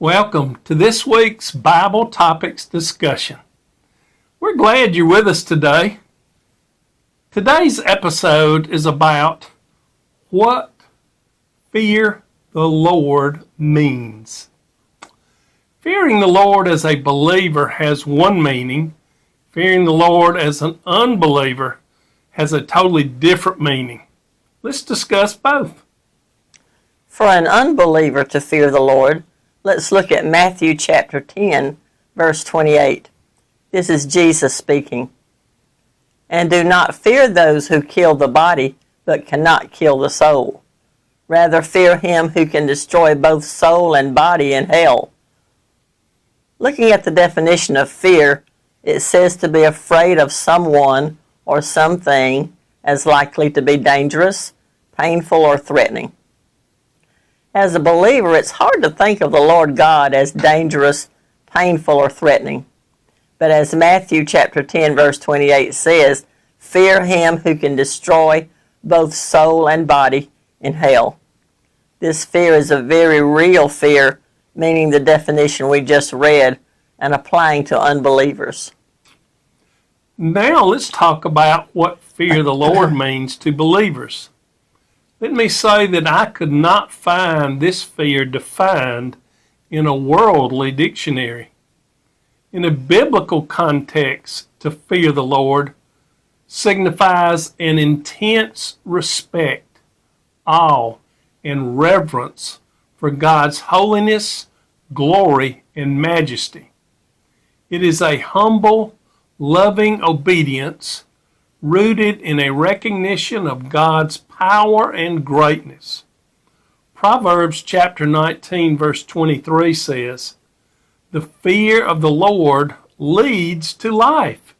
Welcome to this week's Bible Topics discussion. We're glad you're with us today. Today's episode is about what fear the Lord means. Fearing the Lord as a believer has one meaning. Fearing the Lord as an unbeliever has a totally different meaning. Let's discuss both. For an unbeliever to fear the Lord, let's look at Matthew chapter 10, verse 28. This is Jesus speaking. And do not fear those who kill the body, but cannot kill the soul. Rather fear him who can destroy both soul and body in hell. Looking at the definition of fear, it says to be afraid of someone or something as likely to be dangerous, painful, or threatening. As a believer, it's hard to think of the Lord God as dangerous, painful, or threatening. But as Matthew chapter 10, verse 28 says, fear him who can destroy both soul and body in hell. This fear is a very real fear, meaning the definition we just read and applying to unbelievers. Now let's talk about what fear the Lord means to believers. Let me say that I could not find this fear defined in a worldly dictionary. In a biblical context, to fear the Lord signifies an intense respect, awe, and reverence for God's holiness, glory, and majesty. It is a humble, loving obedience rooted in a recognition of God's power and greatness. Proverbs chapter 19 verse 23 says, the fear of the Lord leads to life,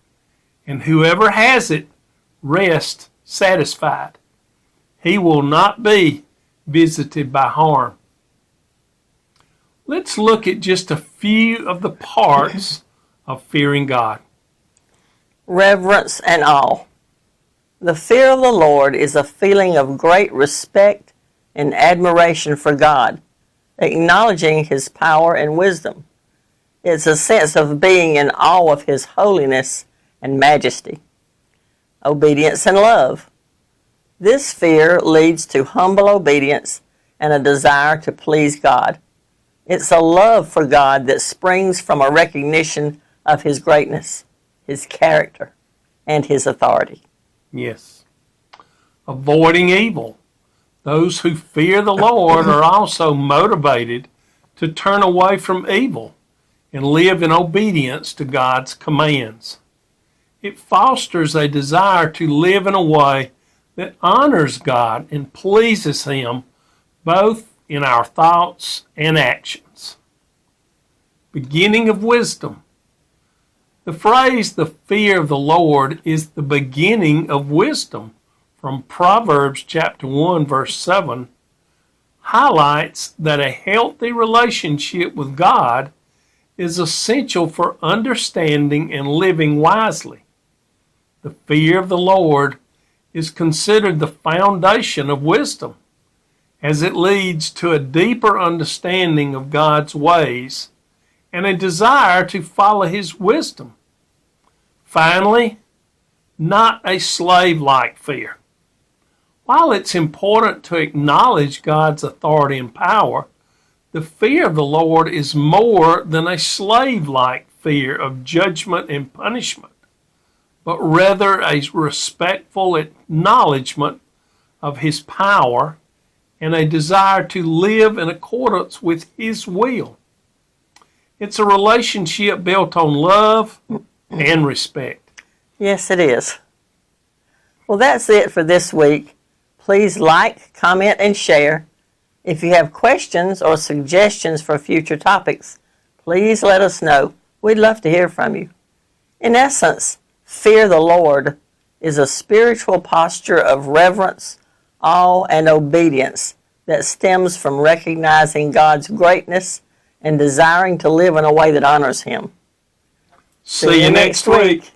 and whoever has it rests satisfied. He will not be visited by harm. Let's look at just a few of the parts of fearing God. Reverence and awe. The fear of the Lord is a feeling of great respect and admiration for God, acknowledging his power and wisdom. It's a sense of being in awe of his holiness and majesty. Obedience and love. This fear leads to humble obedience and a desire to please God. It's a love for God that springs from a recognition of his greatness, his character, and his authority. Yes. Avoiding evil. Those who fear the Lord are also motivated to turn away from evil and live in obedience to God's commands. It fosters a desire to live in a way that honors God and pleases him both in our thoughts and actions. Beginning of wisdom. The phrase, the fear of the Lord, is the beginning of wisdom from Proverbs chapter 1, verse 7, highlights that a healthy relationship with God is essential for understanding and living wisely. The fear of the Lord is considered the foundation of wisdom, as it leads to a deeper understanding of God's ways and a desire to follow his wisdom. Finally, not a slave-like fear. While it's important to acknowledge God's authority and power, the fear of the Lord is more than a slave-like fear of judgment and punishment, but rather a respectful acknowledgement of his power and a desire to live in accordance with his will. It's a relationship built on love and respect. Yes, it is. Well, that's it for this week. Please like, comment, and share. If you have questions or suggestions for future topics, please let us know. We'd love to hear from you. In essence, fear the Lord is a spiritual posture of reverence, awe, and obedience that stems from recognizing God's greatness and desiring to live in a way that honors him. See you next week.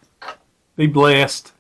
Be blessed.